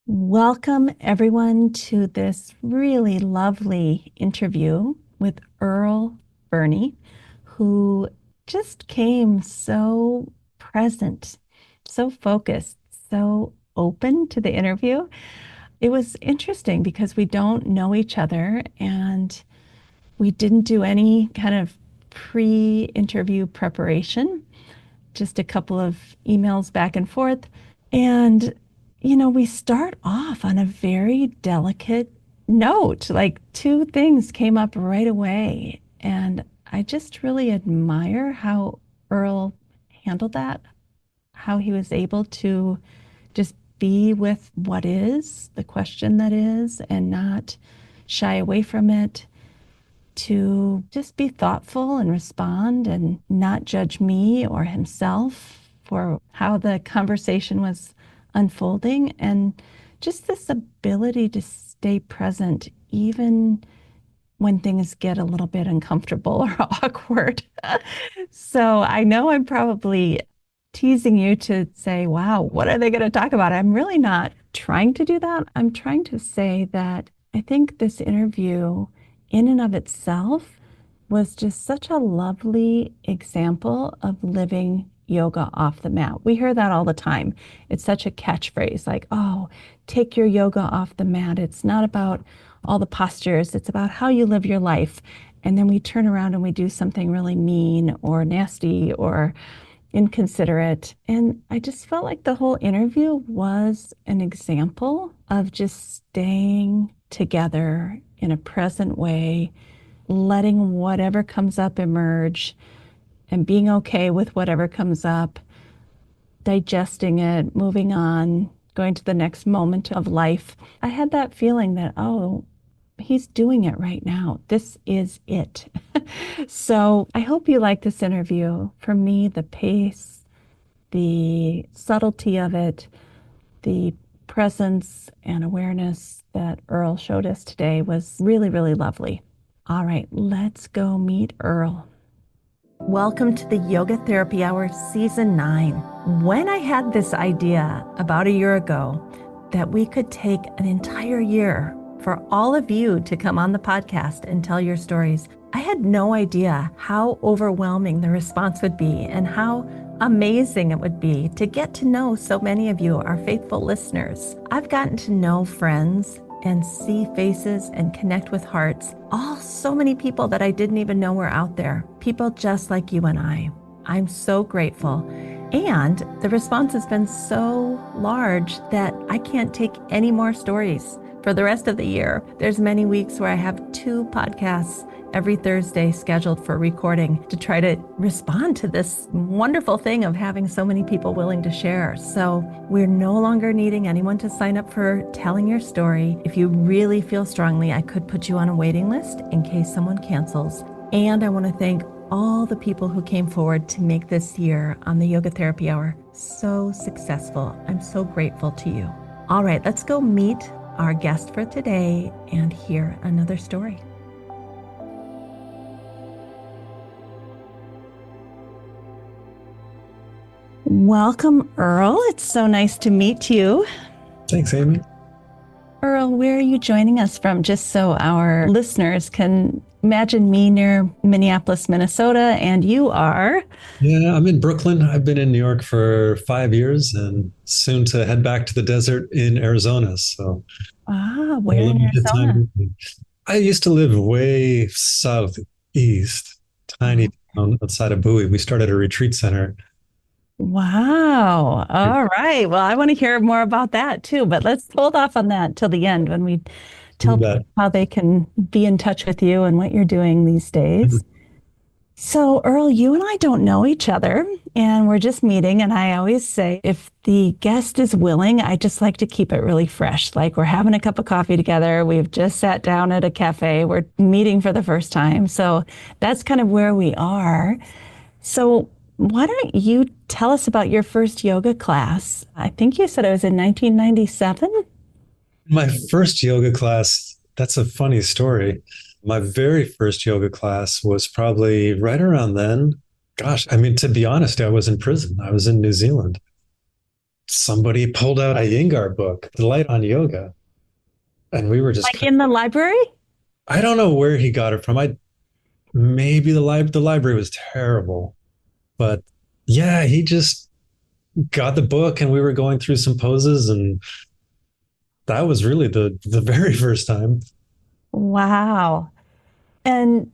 Welcome, everyone, to this really lovely interview with Earle Birney, who just came so present, so focused, so open to the interview. It was interesting because we don't know each other and we didn't do any kind of pre-interview preparation, just a couple of emails back and forth. And, we start off on a very delicate note. Like two things came up right away. And I just really admire how Earl handled that, how he was able to just be with what is, the question that is, and not shy away from it, to just be thoughtful and respond and not judge me or himself for how the conversation was unfolding. And just this ability to stay present, even when things get a little bit uncomfortable or awkward. So I know I'm probably teasing you to say, wow, what are they going to talk about? I'm really not trying to do that. I'm trying to say that I think this interview, in and of itself, was just such a lovely example of living yoga off the mat. We hear that all the time. It's such a catchphrase like, oh, take your yoga off the mat. It's not about all the postures, it's about how you live your life. And then we turn around and we do something really mean or nasty or inconsiderate. And I just felt like the whole interview was an example of just staying together in a present way, letting whatever comes up emerge and being okay with whatever comes up, digesting it, moving on, going to the next moment of life. I had that feeling that, oh, he's doing it right now. This is it. So I hope you like this interview. For me, the pace, the subtlety of it, the presence and awareness that Earle showed us today was really, really lovely. All right, let's go meet Earle. Welcome to the Yoga Therapy Hour Season 9. When I had this idea about a year ago that we could take an entire year for all of you to come on the podcast and tell your stories, I had no idea how overwhelming the response would be and how amazing it would be to get to know so many of you, our faithful listeners. I've gotten to know friends and see faces and connect with hearts. So many people that I didn't even know were out there. People just like you and I. I'm so grateful. And the response has been so large that I can't take any more stories for the rest of the year. There's many weeks where I have 2 podcasts every Thursday scheduled for recording to try to respond to this wonderful thing of having so many people willing to share. So we're no longer needing anyone to sign up for telling your story. If you really feel strongly, I could put you on a waiting list in case someone cancels. And I want to thank all the people who came forward to make this year on the Yoga Therapy Hour so successful. I'm so grateful to you. All right, let's go meet our guest for today and hear another story. Welcome, Earle. It's so nice to meet you. Thanks, Amy. Earle, where are you joining us from? Just so our listeners can imagine me near Minneapolis, Minnesota, and you are? Yeah, I'm in Brooklyn. I've been in New York for 5 years and soon to head back to the desert in Arizona. So a Where in limited Arizona? time. I used to live way southeast, tiny town outside of Bowie. We started a retreat center. Wow. All right. Well, I want to hear more about that too, but let's hold off on that till the end when we tell people That how they can be in touch with you and what you're doing these days. So, Earle, you and I don't know each other and we're just meeting. And I always say, if the guest is willing, I just like to keep it really fresh. Like we're having a cup of coffee together. We've just sat down at a cafe. We're meeting for the first time. So that's kind of where we are. So, why don't you tell us about your first yoga class? I think you said it was in 1997. My first yoga class, that's a funny story. My very first yoga class was probably right around then. Gosh, I mean, to be honest, I was in prison. I was in New Zealand. somebody pulled out a Iyengar book, The Light on Yoga. And we were just Like in the library? I don't know where he got it from. I maybe the library was terrible, but yeah, he just got the book and we were going through some poses, and that was really the very first time. Wow. And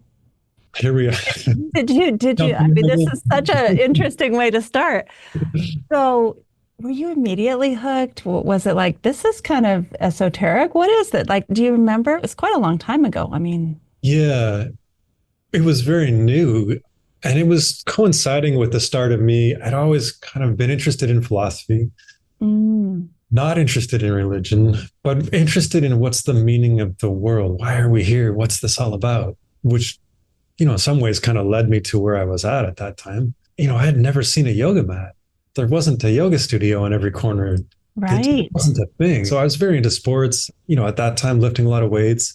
Here we are. I Jumping in mean, the this is such an middle. interesting way to start. So, were you immediately hooked? Was it like, this is kind of esoteric? What is it? Like, do you remember? It was quite a long time ago. I mean, Yeah, it was very new. And it was coinciding with the start of me. I'd always kind of been interested in philosophy, mm, not interested in religion, but interested in what's the meaning of the world? Why are we here? What's this all about? Which, in some ways kind of led me to where I was at that time. I had never seen a yoga mat. There wasn't a yoga studio on every corner. It right. wasn't a thing. So I was very into sports, at that time, lifting a lot of weights.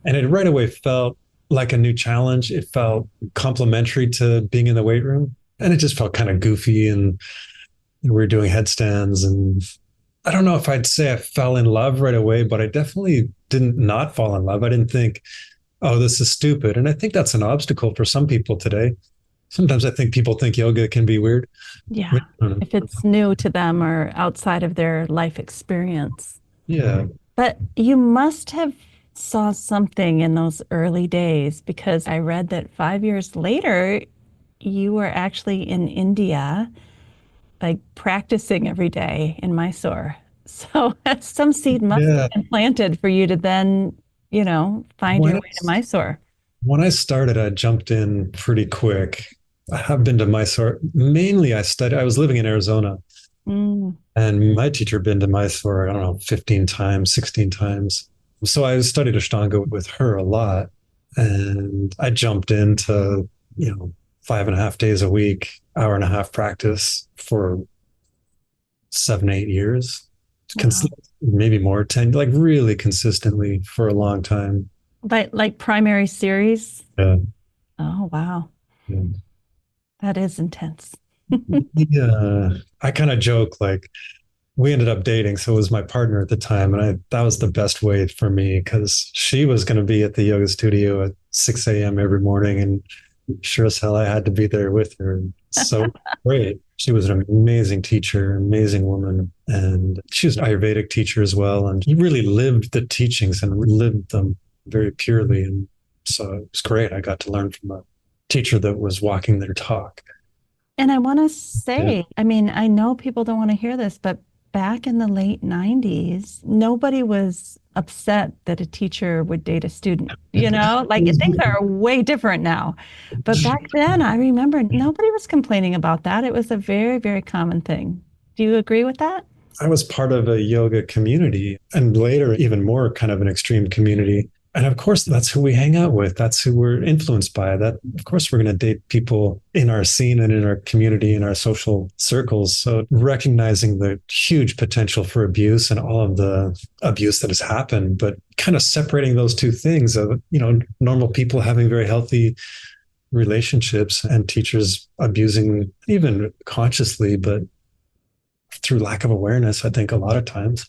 And it right away felt like a new challenge. It felt complementary to being in the weight room. And it just felt kind of goofy. And we were doing headstands. And I don't know if I'd say I fell in love right away, but I definitely didn't not fall in love. I didn't think, oh, this is stupid. And I think that's an obstacle for some people today. Sometimes I think people think yoga can be weird. Yeah. If it's new to them or outside of their life experience. Yeah. But you must have saw something in those early days because I read that 5 years later, you were actually in India, like practicing every day in Mysore. So some seed must have Yeah. been planted for you to then, find When your I, way to Mysore. when I started, I jumped in pretty quick. I have been to Mysore. Mainly, I was living in Arizona, Mm, and my teacher had been to Mysore, I don't know, 15 times, 16 times. So I studied Ashtanga with her a lot. And I jumped into, 5.5 days a week, hour and a half practice for 7, 8 years, wow. maybe more, 10, like really consistently for a long time. Like primary series. Yeah. Oh, wow. Yeah. That is intense. Yeah. I kind of joke like we ended up dating. So it was my partner at the time. And that was the best way for me because she was going to be at the yoga studio at 6 a.m. every morning. And sure as hell, I had to be there with her. So great. She was an amazing teacher, amazing woman. And she was an Ayurvedic teacher as well. And he really lived the teachings and lived them very purely. And so it was great. I got to learn from a teacher that was walking their talk. And I want to Yeah. say, I mean, I know people don't want to hear this, but back in the late 90s, nobody was upset that a teacher would date a student. Like things are way different now. But back then, I remember nobody was complaining about that. It was a very, very common thing. Do you agree with that? I was part of a yoga community and later even more kind of an extreme community. And of course, that's who we hang out with. That's who we're influenced by. That, of course, we're going to date people in our scene and in our community, in our social circles. So recognizing the huge potential for abuse and all of the abuse that has happened, but kind of separating those two things of, normal people having very healthy relationships and teachers abusing even consciously, but through lack of awareness, I think a lot of times.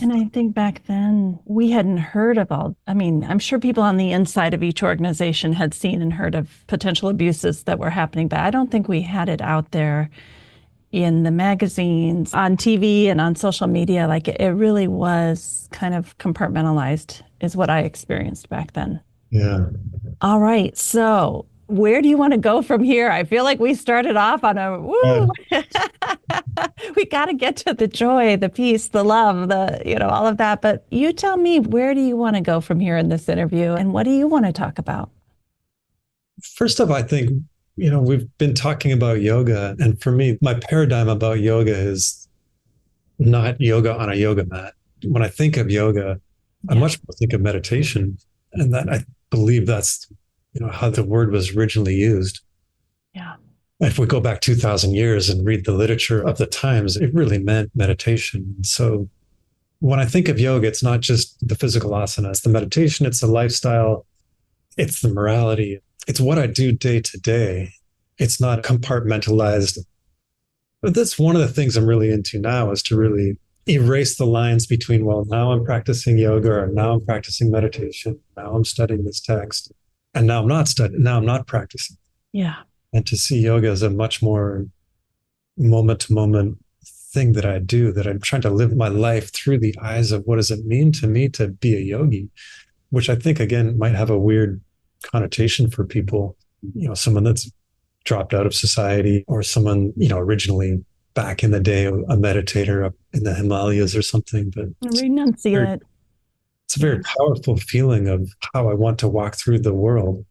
And I think back then we hadn't heard of I mean, I'm sure people on the inside of each organization had seen and heard of potential abuses that were happening, but I don't think we had it out there in the magazines, on TV, and on social media. Like it really was kind of compartmentalized, is what I experienced back then. Yeah. All right. So, where do you want to go from here? I feel like we started off on a woo. Uh, We got to get to the joy, the peace, the love, all of that. But you tell me, where do you want to go from here in this interview? And what do you want to talk about? First off, I think, we've been talking about yoga. And for me, my paradigm about yoga is not yoga on a yoga mat. When I think of yoga, I Yeah. much more think of meditation. And that I believe that's, how the word was originally used. Yeah. If we go back 2000 years and read the literature of the times, it really meant meditation. So when I think of yoga, it's not just the physical asana, it's the meditation, it's the lifestyle, it's the morality, it's what I do day to day. It's not compartmentalized But that's one of the things I'm really into now is to really erase the lines between, well, now I'm practicing yoga, or now I'm practicing meditation, now I'm studying this text, and now I'm not studying, now I'm not practicing. Yeah, And to see yoga as a much more moment to moment thing that I do, that I'm trying to live my life through the eyes of what does it mean to me to be a yogi, which I think, again, might have a weird connotation for people, someone that's dropped out of society, or someone, originally back in the day, a meditator up in the Himalayas or something. But very, renunciate. it's a Yeah, very powerful feeling of how I want to walk through the world,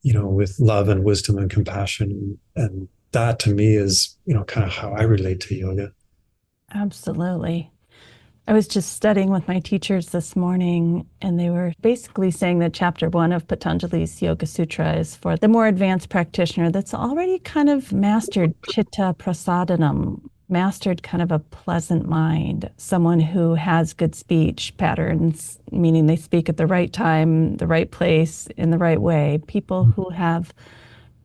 with love and wisdom and compassion. And that to me is, kind of how I relate to yoga. absolutely. I was just studying with my teachers this morning, and they were basically saying that chapter one of Patanjali's Yoga Sutra is for the more advanced practitioner that's already kind of mastered chitta prasadanam, mastered kind of a pleasant mind, someone who has good speech patterns, meaning they speak at the right time, the right place, in the right way, people who have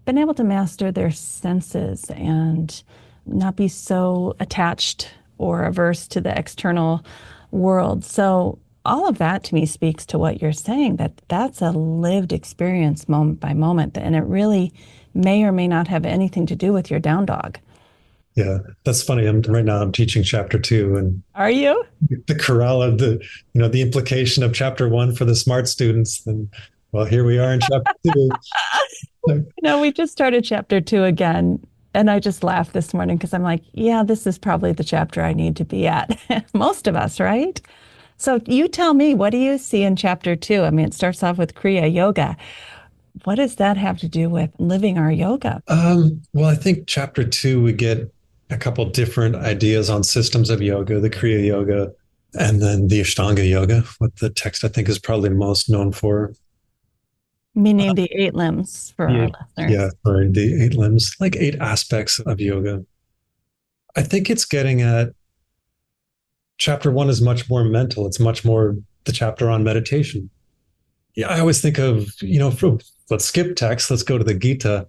been able to master their senses and not be so attached or averse to the external world. So all of that to me speaks to what you're saying, that that's a lived experience moment by moment, and it really may or may not have anything to do with your down dog. Yeah, that's funny. Right now I'm teaching chapter two, and Are you? the Kerala, the implication of chapter one for the smart students. And well, here we are in chapter two. Like, We just started chapter two again. And I just laughed this morning because I'm like, yeah, this is probably the chapter I need to be at. Most of us, right? So you tell me, what do you see in chapter two? I mean, it starts off with Kriyā Yoga. What does that have to do with living our yoga? well, I think chapter two, we get a couple different ideas on systems of yoga, the Kriya Yoga, and then the Ashtanga Yoga, what the text I think is probably most known for. Meaning the eight limbs for our Yeah, yeah, listeners. or the eight limbs, like eight aspects of yoga. I think it's getting at chapter one is much more mental. It's much more the chapter on meditation. Yeah, I always think of, let's skip text, let's go to the Gita,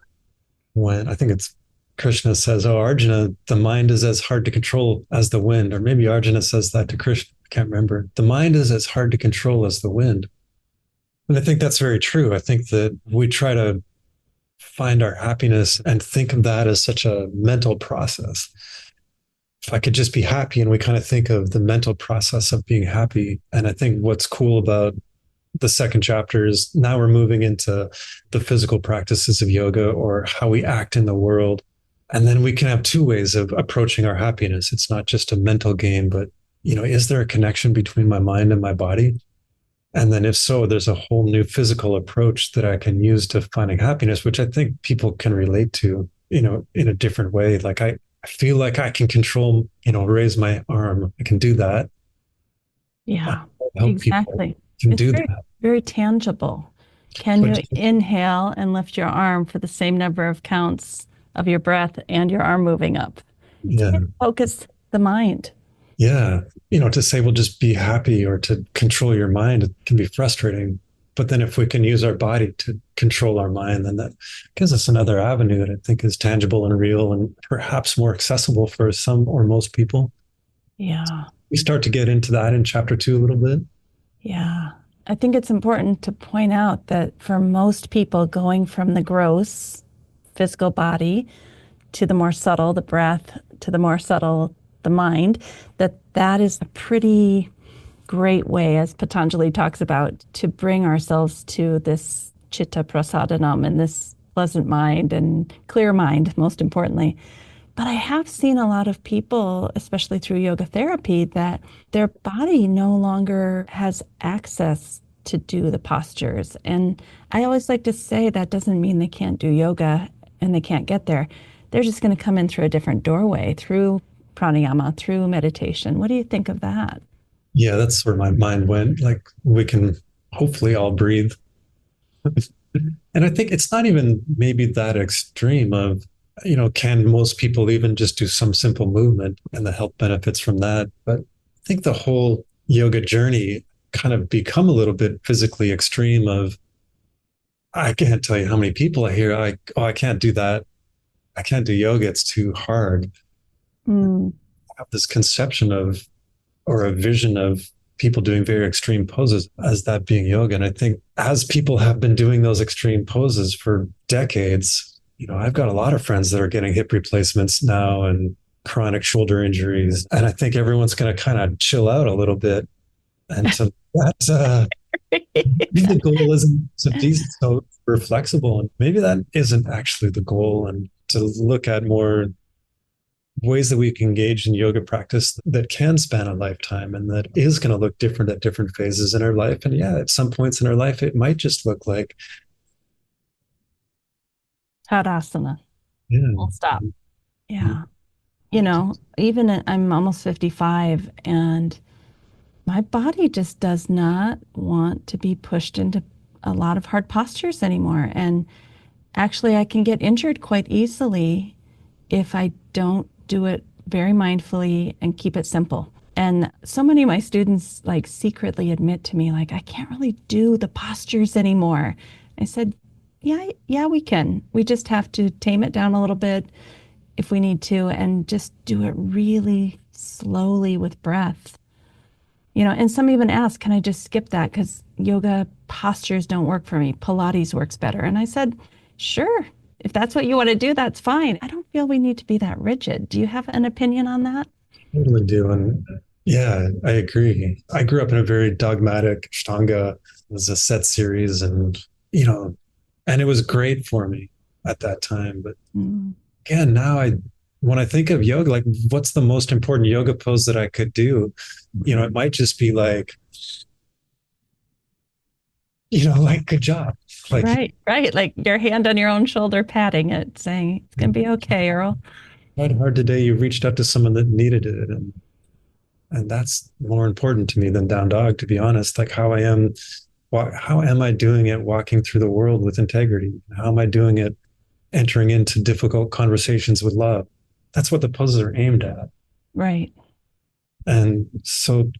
when I think it's Krishna says, "Oh, Arjuna, the mind is as hard to control as the wind." Or maybe Arjuna says that to Krishna. I can't remember. The mind is as hard to control as the wind. And I think that's very true. I think that we try to find our happiness and think of that as such a mental process. If I could just be happy, and we kind of think of the mental process of being happy. And I think what's cool about the second chapter is now we're moving into the physical practices of yoga, or how we act in the world. And then we can have two ways of approaching our happiness. It's not just a mental game, but, is there a connection between my mind and my body? And then if so, there's a whole new physical approach that I can use to finding happiness, which I think people can relate to, in a different way. Like I feel like I can control, raise my arm. I can do that. I Yeah, hope people exactly. can It's do very, that. very tangible. Can But you inhale and lift your arm for the same number of counts of your breath and your arm moving up? yeah, Focus the mind. yeah, to say, well, just be happy, or to control your mind, it can be frustrating. But then if we can use our body to control our mind, then that gives us another avenue that I think is tangible and real, and perhaps more accessible for some or most people. Yeah. We start to get into that in chapter two a little bit. Yeah. I think it's important to point out that for most people, going from the gross physical body to the more subtle, the breath, to the more subtle, the mind, that is a pretty great way, as Patanjali talks about, to bring ourselves to this chitta prasadanam and this pleasant mind and clear mind, most importantly. But I have seen a lot of people, especially through yoga therapy, that their body no longer has access to do the postures. And I always like to say that doesn't mean they can't do yoga and they can't get there. They're just going to come in through a different doorway, through pranayama, through meditation. What do you think of that? Yeah, that's where my mind went. Like, we can hopefully all breathe. And I think it's not even maybe that extreme of, can most people even just do some simple movement and the health benefits from that? But I think the whole yoga journey kind of become a little bit physically extreme of, I can't tell you how many people I hear, oh, I can't do that. I can't do yoga. It's too hard. Mm. I have this conception of, or a vision of people doing very extreme poses as that being yoga. And I think as people have been doing those extreme poses for decades, I've got a lot of friends that are getting hip replacements now and chronic shoulder injuries. And I think everyone's going to kind of chill out a little bit. And to that, maybe the goal isn't to be so flexible. And maybe that isn't actually the goal. And to look at more ways that we can engage in yoga practice that can span a lifetime and that is going to look different at different phases in our life. And yeah, at some points in our life, it might just look like, Tadasana. yeah, Full stop. Yeah. Even I'm almost 55 and my body just does not want to be pushed into a lot of hard postures anymore. And actually, I can get injured quite easily if I don't do it very mindfully and keep it simple. And so many of my students like secretly admit to me, like, I can't really do the postures anymore. I said, yeah, we can. We just have to tame it down a little bit if we need to and just do it really slowly with breath. And some even ask, can I just skip that? Because yoga postures don't work for me. Pilates works better. And I said, sure, if that's what you want to do, that's fine. I don't feel we need to be that rigid. Do you have an opinion on that? totally do. And yeah, I agree. I grew up in a very dogmatic Ashtanga. It was a set series and it was great for me at that time. But Mm. again, now when I think of yoga, like what's the most important yoga pose that I could do? It might just be like, like good job. Like Right, right. Like your hand on your own shoulder, patting it, saying, it's going to be okay, Earle. tried hard today, you reached out to someone that needed it. And that's more important to me than down dog, to be honest. Like how am I doing it walking through the world with integrity? How am I doing it entering into difficult conversations with love? That's what the poses are aimed at. Right. And so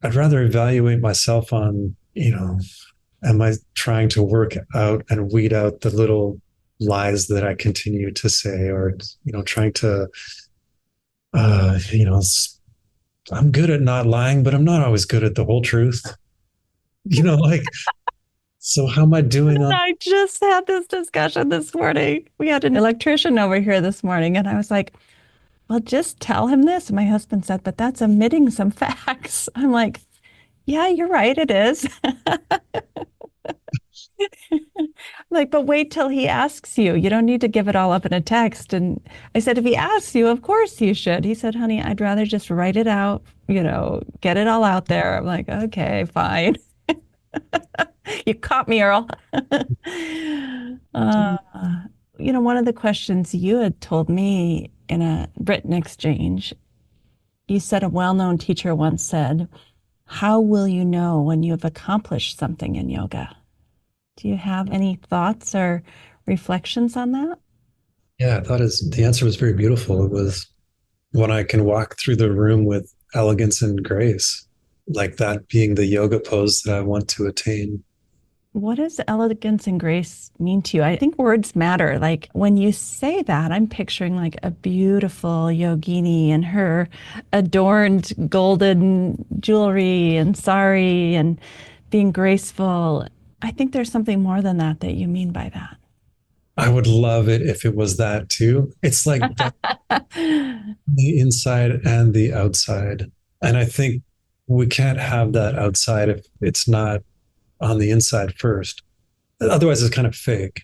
I'd rather evaluate myself on, am I trying to work out and weed out the little lies that I continue to say, or, trying to, uh, you know, I'm good at not lying, but I'm not always good at the whole truth. Like, so how am I doing on? I just had this discussion this morning. We had an electrician over here this morning, and I was like, well, just tell him this. And my husband said, but that's omitting some facts. I'm like, yeah, you're right, it is. Like, but wait till he asks you. You don't need to give it all up in a text. And I said, if he asks you, of course you should. He said, honey, I'd rather just write it out, get it all out there. I'm like, okay, fine. You caught me, Earl. Uh, one of the questions you had told me in a written exchange, you said a well-known teacher once said, how will you know when you have accomplished something in yoga? Do you have any thoughts or reflections on that? Yeah, the answer was very beautiful. It was when I can walk through the room with elegance and grace, like that being the yoga pose that I want to attain. What does elegance and grace mean to you? I think words matter. Like when you say that, I'm picturing like a beautiful yogini and her adorned golden jewelry and sari and being graceful. I think there's something more than that that you mean by I would love it if it was that too. It's like that, that. the inside and the outside. And I think we can't have that outside if it's not on the inside first. Otherwise, it's kind of fake.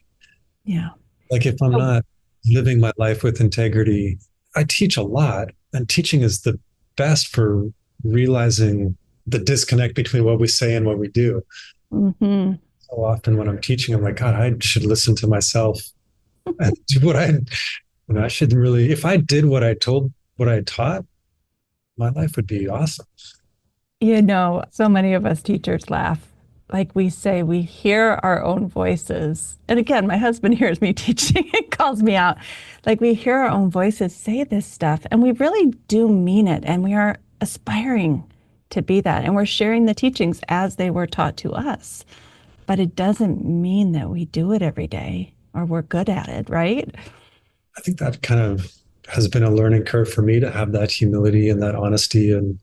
Yeah. Like if I'm not living my life with integrity, I teach a lot, and teaching is the best for realizing the disconnect between what we say and what we do. Hmm. So often when I'm teaching, I'm like, God, I should listen to myself and do I should really, if I did what I taught, my life would be awesome. So many of us teachers laugh. Like we say, we hear our own voices. And again, my husband hears me teaching and calls me out. Like we hear our own voices say this stuff, and we really do mean it. And we are aspiring to be that. And we're sharing the teachings as they were taught to us. But it doesn't mean that we do it every day or we're good at it, right? I think that kind of has been a learning curve for me to have that humility and that honesty, and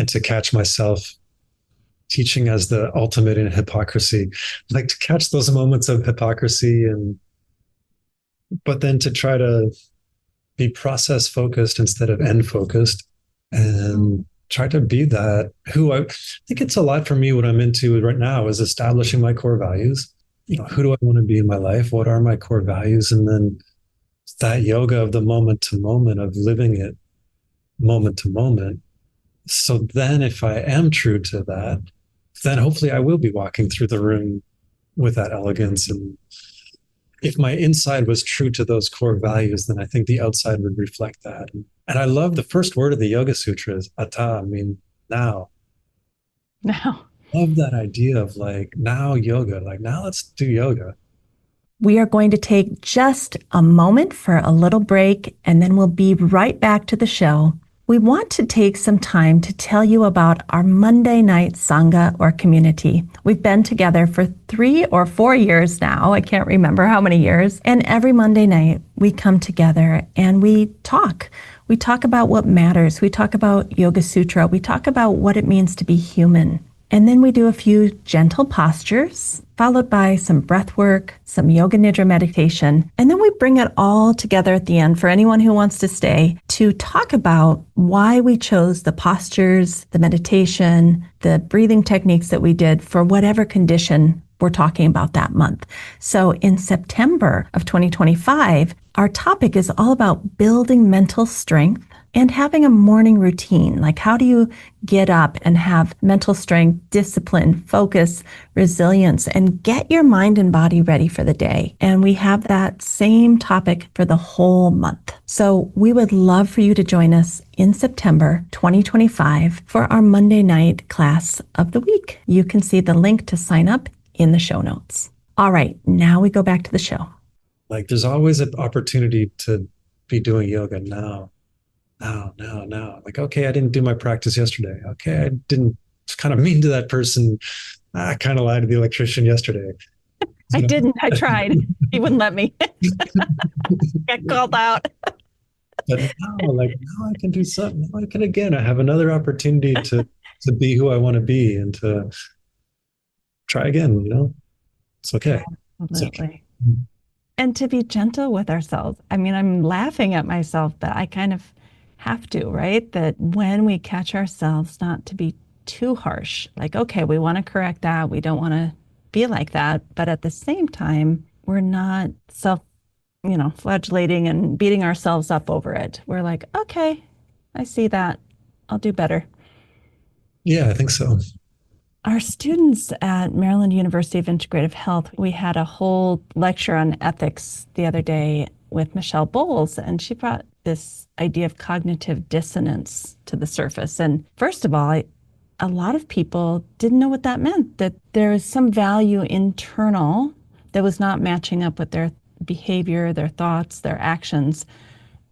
to catch myself teaching as the ultimate in hypocrisy, like to catch those moments of hypocrisy, and but then to try to be process focused instead of end focused, and try to be that who I think it's a lot for me. What I'm into right now is establishing my core values. Who do I want to be in my life? What are my core values? And then that yoga of the moment to moment, of living it moment to moment. So then if I am true to that, then hopefully I will be walking through the room with that elegance. And if my inside was true to those core values, then I think the outside would reflect that. And I love the first word of the Yoga Sutra is ata, I mean, now. Now, Love that idea of like now yoga, like now let's do yoga. we are going to take just a moment for a little break, and then we'll be right back to the show. We want to take some time to tell you about our Monday night Sangha or community. We've been together for 3 or 4 years now. I can't remember how many years. And every Monday night we come together and we talk. We talk about what matters. We talk about Yoga Sutra. We talk about what it means to be human. And then we do a few gentle postures, followed by some breath work, some yoga nidra meditation. And then we bring it all together at the end for anyone who wants to stay to talk about why we chose the postures, the meditation, the breathing techniques that we did for whatever condition we're talking about that month. So in September of 2025, our topic is all about building mental strength and having a morning routine. Like, how do you get up and have mental strength, discipline, focus, resilience, and get your mind and body ready for the day? And we have that same topic for the whole month. So we would love for you to join us in September 2025 for our Monday night class of the week. You can see the link to sign up in the show notes. All right, now we go back to the show. Like there's always an opportunity to be doing yoga now. Now. Like, okay, I didn't do my practice yesterday. Okay, I didn't kind of mean to that person. I kind of lied to the electrician yesterday. I You know? didn't. I tried. He wouldn't let me. Get called out. But now, like now I can do something. Now I can again. I have another opportunity to be who I want to be and to try again. It's okay. It's okay. Absolutely. And to be gentle with ourselves. I mean, I'm laughing at myself, but I kind of have to, right? That when we catch ourselves, not to be too harsh. Like, okay, we want to correct that. We don't want to be like that. But at the same time, we're not flagellating and beating ourselves up over it. We're like, okay, I see that. I'll do better. Yeah, I think so. Our students at Maryland University of Integrative Health, we had a whole lecture on ethics the other day with Michelle Bowles, and she brought this idea of cognitive dissonance to the surface. And first of all, a lot of people didn't know what that meant, that there is some value internal that was not matching up with their behavior, their thoughts, their actions,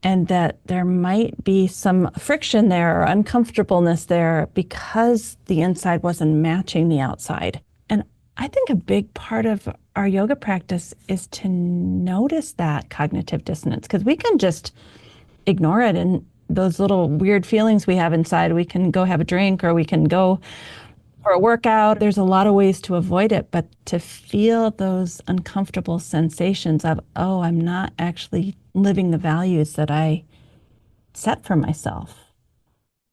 and that there might be some friction there or uncomfortableness there because the inside wasn't matching the outside. And I think a big part of our yoga practice is to notice that cognitive dissonance, because we can just ignore it, and those little weird feelings we have inside, we can go have a drink or we can go for a workout. There's a lot of ways to avoid it, but to feel those uncomfortable sensations of, oh, I'm not actually living the values that I set for myself.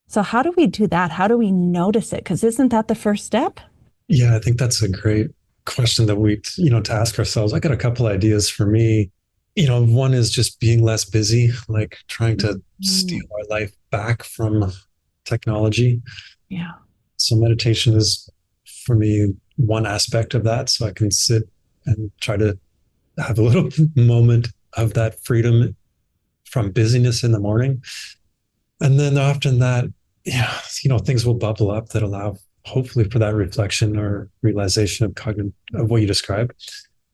So how do we do that? How do we notice it? Because isn't that the first step? Yeah, I think that's a great question that to ask ourselves. I got a couple ideas for me. One is just being less busy, like trying to steal our life back from technology. Yeah. So meditation is for me one aspect of that. So I can sit and try to have a little moment of that freedom from busyness in the morning. And then often that, things will bubble up that allow hopefully for that reflection or realization of what you described.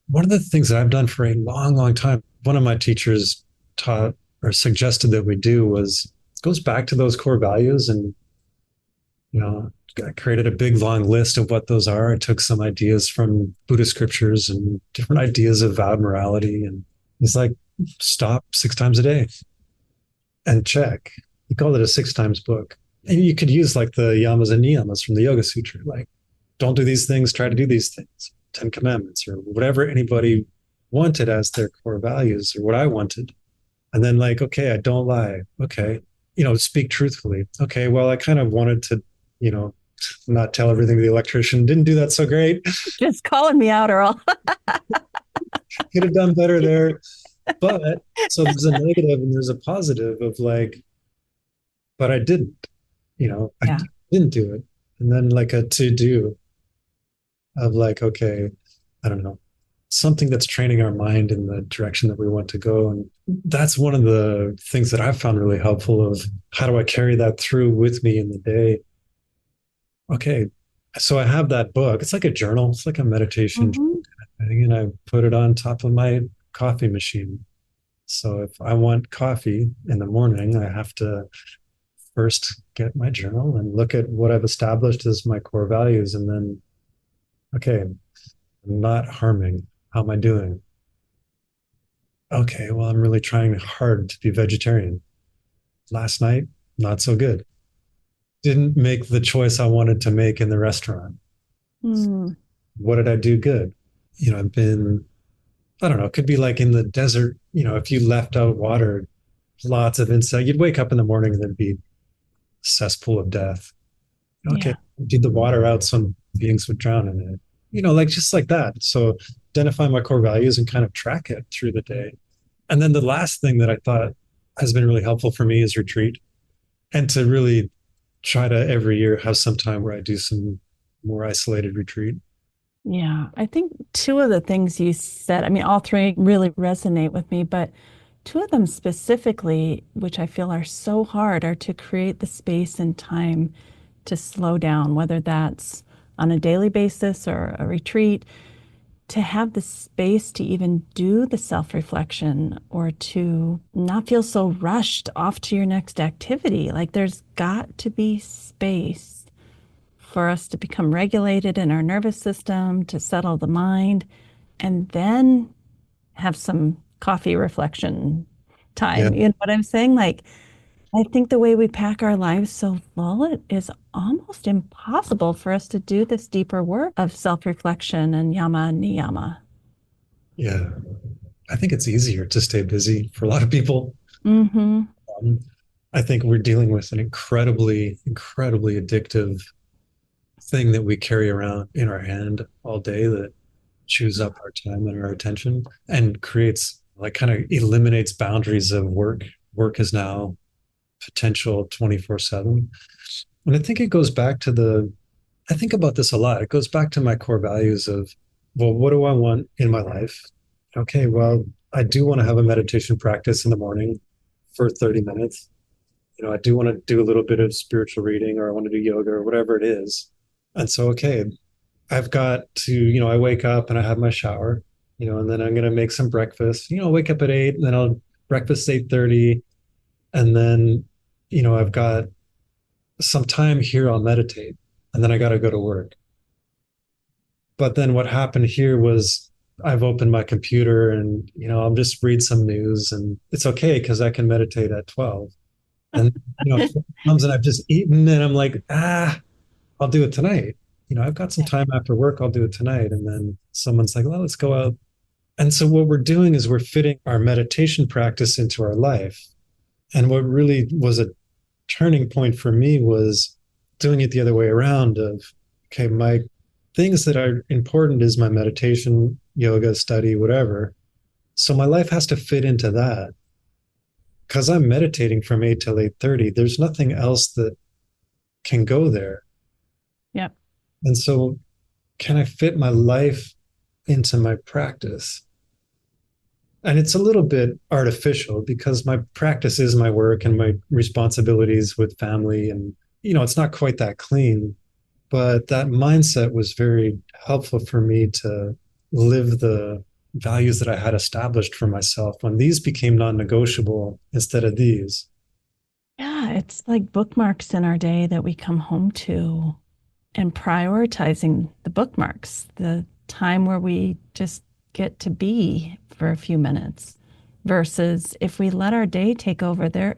One of the things that I've done for a long, long time, one of my teachers taught or suggested that we do was goes back to those core values. And I created a big long list of what those are. I took some ideas from Buddhist scriptures and different ideas of vowed morality. And it's like, stop 6 times a day. and check. He called it a 6 times book. And you could use like the yamas and niyamas from the Yoga Sutra, like don't do these things, try to do these things, 10 commandments, or whatever anybody wanted as their core values, or what I wanted. And then, like, okay, I don't lie. Okay. Speak truthfully. Okay. Well, I kind of wanted to, you know, not tell everything to the electrician. Didn't do that so great. Just calling me out, Earl. Could have done better there. But so there's a negative and there's a positive of like, but I didn't, I Yeah. didn't do it. And then like a to do of like, okay, I don't know, something that's training our mind in the direction that we want to go. And that's one of the things that I've found really helpful of how do I carry that through with me in the day? Okay. So I have that book. It's like a journal. It's like a meditation Hmm. thing, and I put it on top of my coffee machine. So if I want coffee in the morning, I have to first get my journal and look at what I've established as my core values. And then, okay, I'm not harming. How am I doing? Okay, well, I'm really trying hard to be vegetarian. Last night, not so good. Didn't make the choice I wanted to make in the restaurant. Mm. What did I do good? I've been, I don't know, it could be like in the desert, if you left out water, lots of insect, you'd wake up in the morning and there'd be a cesspool of death. Okay, Yeah. did the water out, some beings would drown in it. Like just like that. So identify my core values and kind of track it through the day. And then the last thing that I thought has been really helpful for me is retreat, and to really try to every year have some time where I do some more isolated retreat. Yeah. I think two of the things you said, I mean, all three really resonate with me, but two of them specifically, which I feel are so hard, are to create the space and time to slow down, whether that's on a daily basis or a retreat, to have the space to even do the self reflection or to not feel so rushed off to your next activity. Like there's got to be space for us to become regulated in our nervous system, to settle the mind, and then have some coffee reflection Yeah. time. You know what I'm saying? Like, I think the way we pack our lives so full, it is almost impossible for us to do this deeper work of self reflection and yama and niyama. Yeah. I think it's easier to stay busy for a lot of people. Mm-hmm. Um, I think we're dealing with an incredibly, incredibly addictive thing that we carry around in our hand all day that chews up our time and our attention and creates, like, kind of eliminates boundaries of work. Work is now potential 24/7. And I think it goes back to I think about this a lot. It goes back to my core values of, well, what do I want in my life? Okay, well, I do want to have a meditation practice in the morning for 30 minutes. I do want to do a little bit of spiritual reading, or I want to do yoga or whatever it is. And so, okay, I've got to, I wake up and I have my shower, and then I'm going to make some breakfast. I'll wake up at 8, and then I'll breakfast 8:30. And then, I've got some time here, I'll meditate, and then I got to go to work. But then what happened here was I've opened my computer and, I'll just read some news, and it's okay because I can meditate at 12. And, comes and I've just eaten and I'm like, I'll do it tonight. I've got some time after work, I'll do it tonight. And then someone's like, well, let's go out. And so what we're doing is we're fitting our meditation practice into our life. And what really was a turning point for me was doing it the other way around of, okay, my things that are important is my meditation, yoga, study, whatever. So my life has to fit into that. Because I'm meditating from 8 till 8:30, there's nothing else that can go there. Yep. And so can I fit my life into my practice? And it's a little bit artificial because my practice is my work and my responsibilities with family. And, it's not quite that clean. But that mindset was very helpful for me to live the values that I had established for myself when these became non negotiable instead of these. Yeah, it's like bookmarks in our day that we come home to and prioritizing the bookmarks, the time where we just get to be for a few minutes versus if we let our day take over there.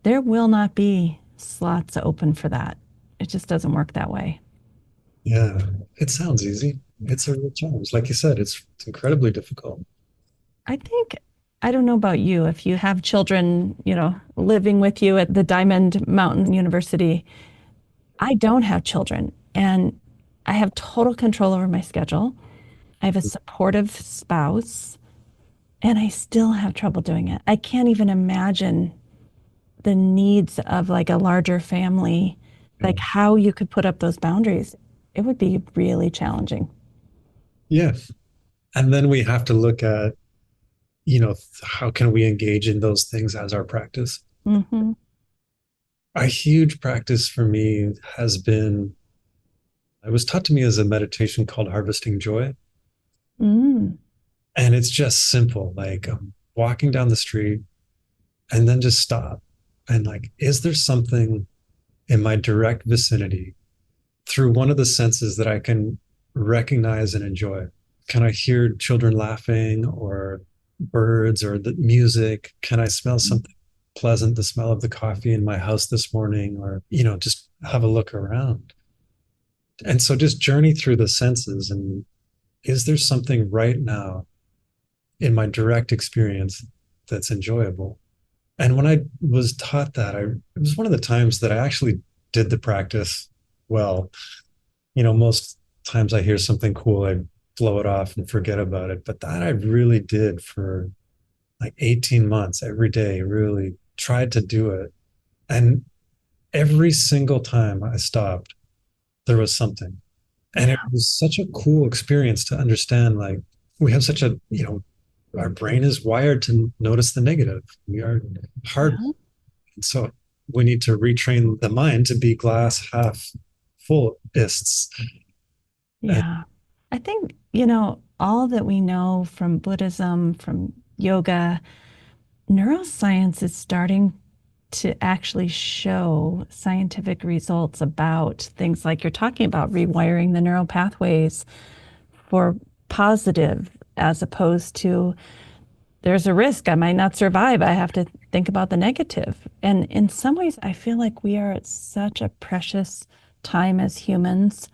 There will not be slots open for that. It just doesn't work that way. Yeah, it sounds easy. It's a real challenge. Like you said, it's incredibly difficult. I think, I don't know about you, if you have children, living with you at the Diamond Mountain University, I don't have children and I have total control over my schedule. I have a supportive spouse and I still have trouble doing it. I can't even imagine the needs of like a larger family, like how you could put up those boundaries. It would be really challenging. Yeah. And then we have to look at, how can we engage in those things as our practice? Hmm. A huge practice for me has been, it was taught to me as a meditation called harvesting joy. Mm. And it's just simple, like walking down the street and then just stop. And like, is there something in my direct vicinity through one of the senses that I can recognize and enjoy? Can I hear children laughing or birds or the music? Can I smell something pleasant, the smell of the coffee in my house this morning, or, just have a look around? And so just journey through the senses. And is there something right now in my direct experience that's enjoyable? And when I was taught that, it was one of the times that I actually did the practice well. Most times I hear something cool, I blow it off and forget about it. But that I really did for like 18 months every day, really tried to do it. And every single time I stopped, there was something. And it Yeah. was such a cool experience to understand like we have such a, our brain is wired to notice the negative. We are hard. Yeah. So we need to retrain the mind to be glass half fullists. And Yeah. I think, all that we know from Buddhism, from yoga, neuroscience is starting to actually show scientific results about things like you're talking about, rewiring the neural pathways for positive as opposed to there's a risk I might not survive. I have to think about the negative. And in some ways, I feel like we are at such a precious time as humans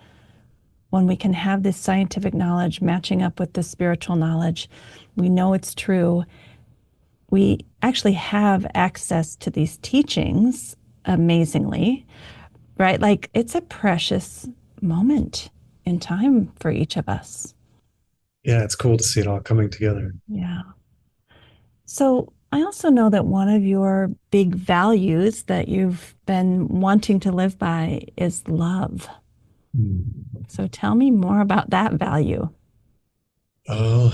when we can have this scientific knowledge matching up with the spiritual knowledge. We know it's true. We actually have access to these teachings amazingly, right? Like it's a precious moment in time for each of us. yeah, it's cool to see it all coming together. Yeah. So I also know that one of your big values that you've been wanting to live by is love. Hmm. So tell me more about that value. Oh,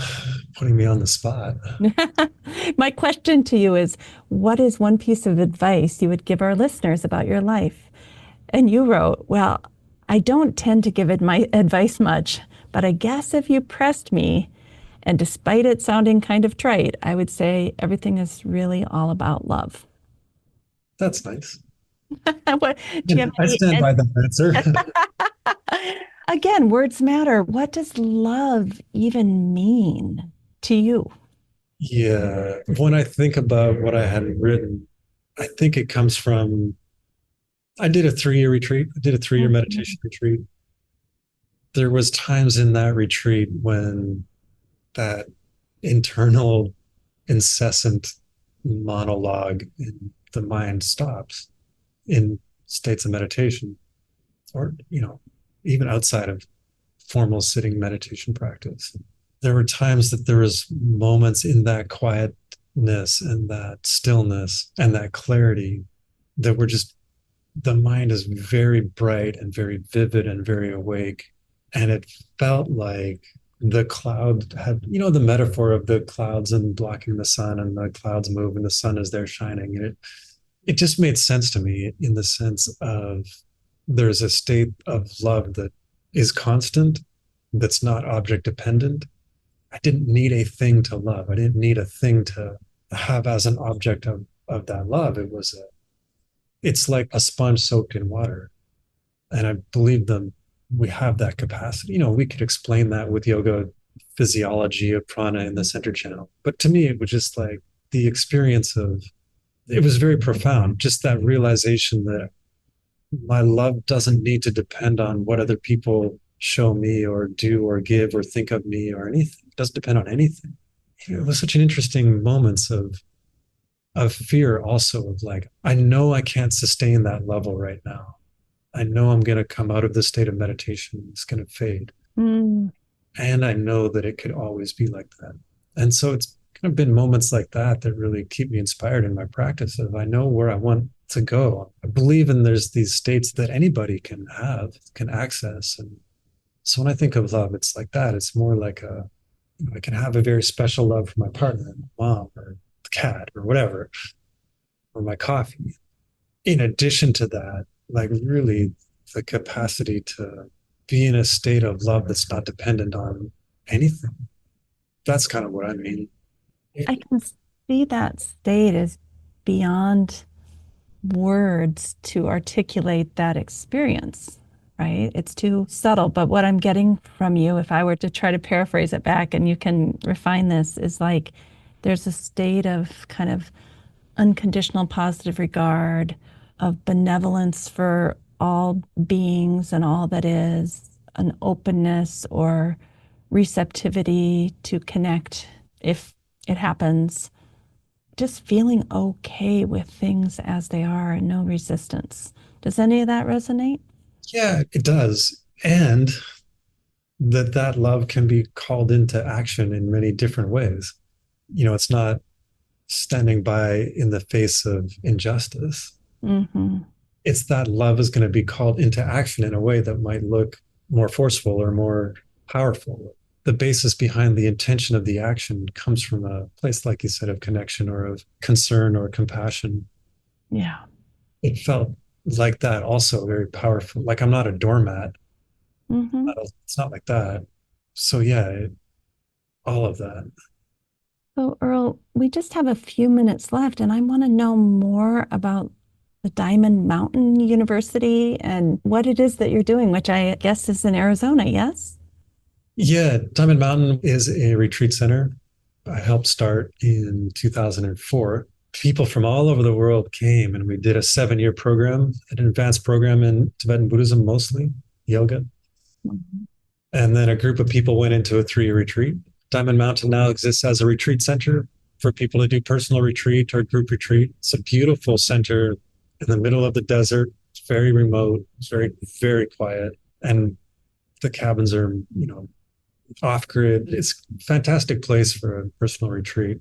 putting me on the spot. My question to you is, what is one piece of advice you would give our listeners about your life? And you wrote, well, I don't tend to give my advice much, but I guess if you pressed me, and despite it sounding kind of trite, I would say everything is really all about love. That's nice. What, do you have And I any? stand by that answer. Again, words matter. What does love even mean to you? Yeah. When I think about what I had written, I think it comes from I did a 3-year retreat. I did a 3-year meditation Mhm. retreat. There was times in that retreat when that internal incessant monologue in the mind stops in states of meditation or even outside of formal sitting meditation practice. There were times that there was moments in that quietness and that stillness and that clarity that were just the mind is very bright and very vivid and very awake. And it felt like the cloud had, the metaphor of the clouds and blocking the sun and the clouds move and the sun is there shining. And it just made sense to me in the sense of there's a state of love that is constant, that's not object dependent. I didn't need a thing to love. I didn't need a thing to have as an object of that love. It's like a sponge soaked in water. And I believe them, we have that capacity. We could explain that with yoga physiology of prana in the center channel. But to me, it was just like the experience of it was very profound. Just that realization that my love doesn't need to depend on what other people show me or do or give or think of me or anything. It doesn't depend on anything. It was such an interesting moments of fear also of like, I know I can't sustain that level right now. I know I'm going to come out of this state of meditation. It's going to fade. Mm. And I know that it could always be like that. And so it's kind of been moments like that that really keep me inspired in my practice of I know where I want to go. I believe in there's these states that anybody can have, can access. And so when I think of love, it's like that. It's more like I can have a very special love for my partner, my mom, or the cat, or whatever, or my coffee. In addition to that, like really the capacity to be in a state of love that's not dependent on anything. That's kind of what I mean. I can see that state as beyond words to articulate that experience, right? It's too subtle. But what I'm getting from you, if I were to try to paraphrase it back and you can refine this, is like there's a state of kind of unconditional positive regard, of benevolence for all beings and all that is, an openness or receptivity to connect if it happens, just feeling okay with things as they are and no resistance. Does any of that resonate? Yeah, it does. And that love can be called into action in many different ways. It's not standing by in the face of injustice. Mm-hmm. It's that love is going to be called into action in a way that might look more forceful or more powerful. The basis behind the intention of the action comes from a place, like you said, of connection or of concern or compassion. Yeah. It felt like that also very powerful. Like I'm not a doormat. Mm-hmm. It's not like that. So yeah, all of that. So, Earl, we just have a few minutes left, and I want to know more about the Diamond Mountain University and what it is that you're doing, which I guess is in Arizona, yes? Yeah, Diamond Mountain is a retreat center I helped start in 2004. People from all over the world came and we did a 7 year program, an advanced program in Tibetan Buddhism, mostly yoga. Mhm. And then a group of people went into a 3 year retreat. Diamond Mountain now exists as a retreat center for people to do personal retreat or group retreat. It's a beautiful center in the middle of the desert. It's very remote. It's very, very quiet. And the cabins are, off grid. It's a fantastic place for a personal retreat.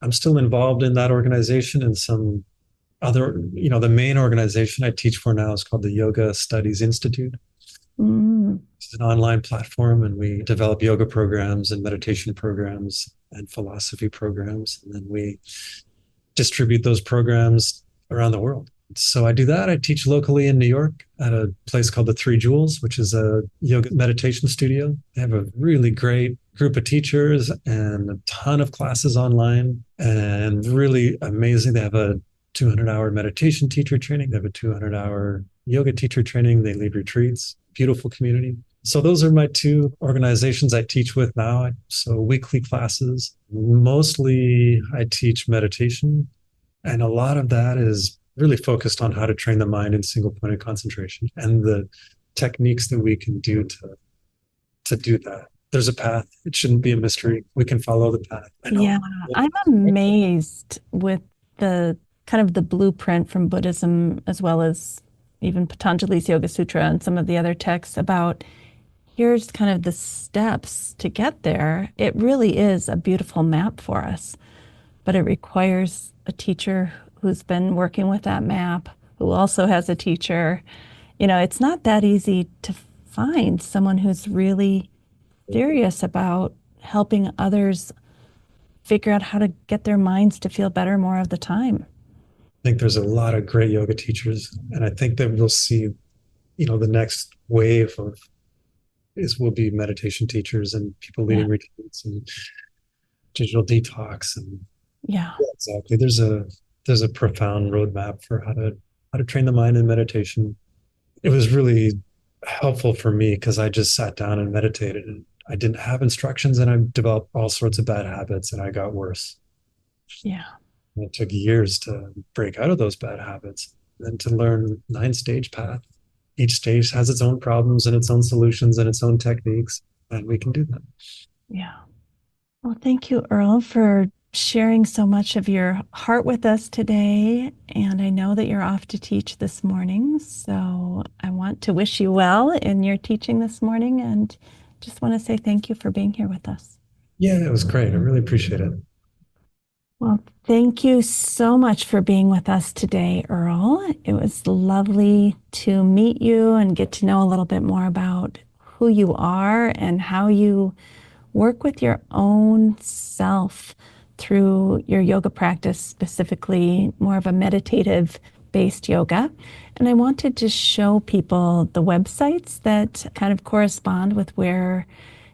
I'm still involved in that organization and some other, the main organization I teach for now is called the Yoga Studies Institute. Mm, It's an online platform and we develop yoga programs and meditation programs and philosophy programs. And then we distribute those programs around the world. So I do that. I teach locally in New York at a place called the Three Jewels, which is a yoga meditation studio. They have a really great group of teachers and a ton of classes online and really amazing. They have a 200-hour meditation teacher training. They have a 200-hour yoga teacher training. They lead retreats, beautiful community. So those are my two organizations I teach with now. So weekly classes. Mostly I teach meditation, and a lot of that is really focused on how to train the mind in single pointed concentration and the techniques that we can do to do that. There's a path. It shouldn't be a mystery. We can follow the path. I know. yeah, I'm amazed with the kind of the blueprint from Buddhism as well as even Patanjali's Yoga Sutra and some of the other texts about here's kind of the steps to get there. It really is a beautiful map for us, but it requires a teacher who's been working with that map, who also has a teacher. It's not that easy to find someone who's really serious about helping others figure out how to get their minds to feel better more of the time. I think there's a lot of great yoga teachers, and I think that we'll see, the next wave of is will be meditation teachers and people Yeah. leading retreats and digital detox and Yeah. yeah, exactly. There's a profound roadmap for how to train the mind in meditation. It was really helpful for me because I just sat down and meditated and I didn't have instructions and I developed all sorts of bad habits and I got worse. Yeah. And it took years to break out of those bad habits and to learn 9 stage path. Each stage has its own problems and its own solutions and its own techniques, and we can do that. Yeah. Well, thank you, Earl, for sharing so much of your heart with us today. And I know that you're off to teach this morning. So I want to wish you well in your teaching this morning and just want to say thank you for being here with us. Yeah, it was great. I really appreciate it. Well, thank you so much for being with us today, Earl. It was lovely to meet you and get to know a little bit more about who you are and how you work with your own self through your yoga practice, specifically more of a meditative based yoga. And I wanted to show people the websites that kind of correspond with where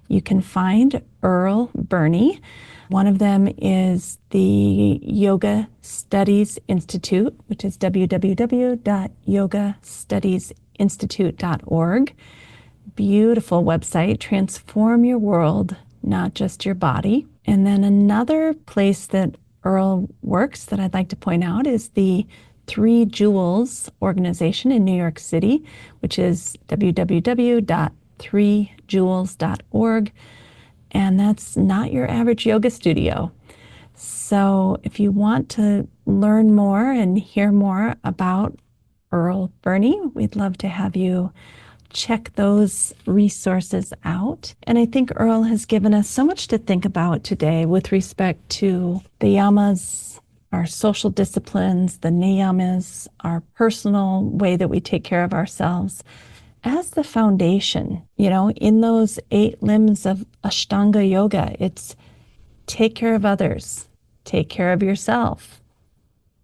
you can find Earle Birney. One of them is the Yoga Studies Institute, which is www.yogastudiesinstitute.org. Beautiful website, transform your world, not just your body. And then another place that Earle works that I'd like to point out is the Three Jewels organization in New York City, which is www.threejewels.org. And that's not your average yoga studio. So if you want to learn more and hear more about Earle Birney, we'd love to have you check those resources out. And I think Earle has given us so much to think about today with respect to the yamas, our social disciplines, the niyamas, our personal way that we take care of ourselves as the foundation. In those 8 limbs of Ashtanga Yoga, it's take care of others, take care of yourself.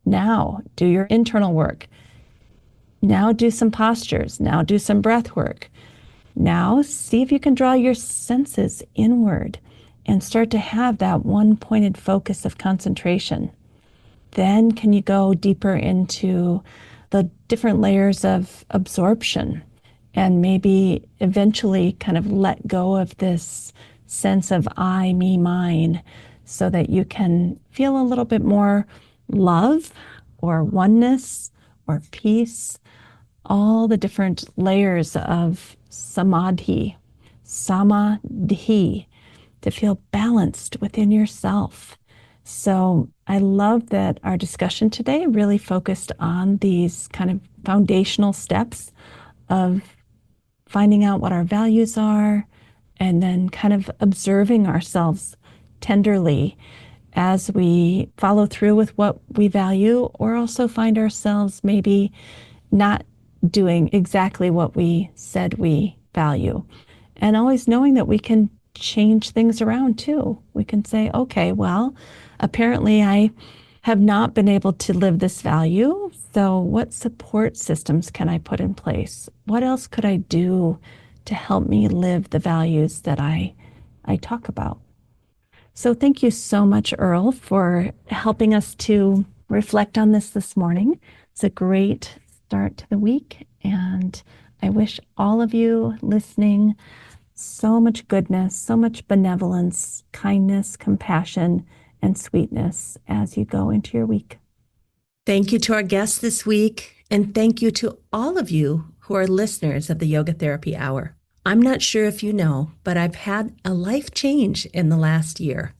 Now do your internal work. Now do some postures. Now do some breath work. Now see if you can draw your senses inward and start to have that one-pointed focus of concentration. Then can you go deeper into the different layers of absorption and maybe eventually kind of let go of this sense of I, me, mine, so that you can feel a little bit more love or oneness or peace, all the different layers of samadhi, to feel balanced within yourself. So I love that our discussion today really focused on these kind of foundational steps of finding out what our values are and then kind of observing ourselves tenderly as we follow through with what we value, or also find ourselves maybe not doing exactly what we said we value. And always knowing that we can change things around too. We can say, okay, well, apparently I have not been able to live this value. So what support systems can I put in place? What else could I do to help me live the values that I talk about? So thank you so much, Earle, for helping us to reflect on this morning. It's a great start to the week, and I wish all of you listening so much goodness, so much benevolence, kindness, compassion, and sweetness as you go into your week. Thank you to our guests this week, and thank you to all of you who are listeners of the Yoga Therapy Hour. I'm not sure if you know, but I've had a life change in the last year.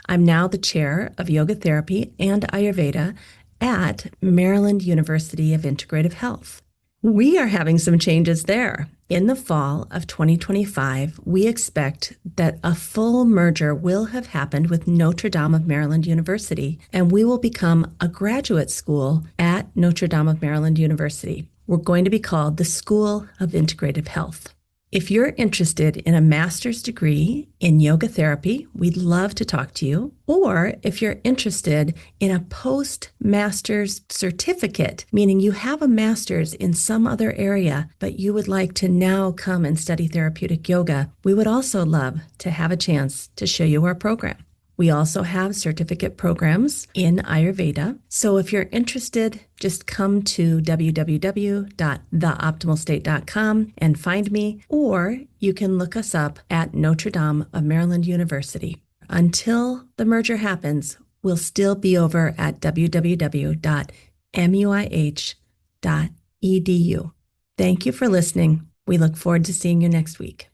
I'm now the chair of yoga therapy and Ayurveda at Maryland University of Integrative Health. We are having some changes there. In the fall of 2025, we expect that a full merger will have happened with Notre Dame of Maryland University, and we will become a graduate school at Notre Dame of Maryland University. We're going to be called the School of Integrative Health. If you're interested in a master's degree in yoga therapy, we'd love to talk to you. Or if you're interested in a post-master's certificate, meaning you have a master's in some other area, but you would like to now come and study therapeutic yoga, we would also love to have a chance to show you our program. We also have certificate programs in Ayurveda. So if you're interested, just come to www.theoptimalstate.com and find me, or you can look us up at Notre Dame of Maryland University. Until the merger happens, will still be over at www.muih.edu. Thank you for listening. We look forward to seeing you next week.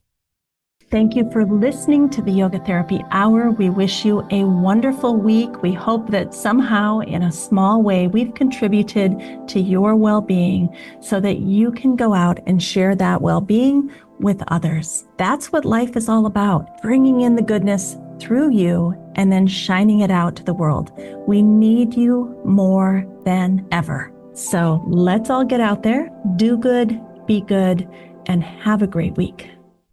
Thank you for listening to the Yoga Therapy Hour. We wish you a wonderful week. We hope that somehow, in a small way, we've contributed to your well-being so that you can go out and share that well-being with others. That's what life is all about, bringing in the goodness through you and then shining it out to the world. We need you more than ever. So let's all get out there, do good, be good, and have a great week.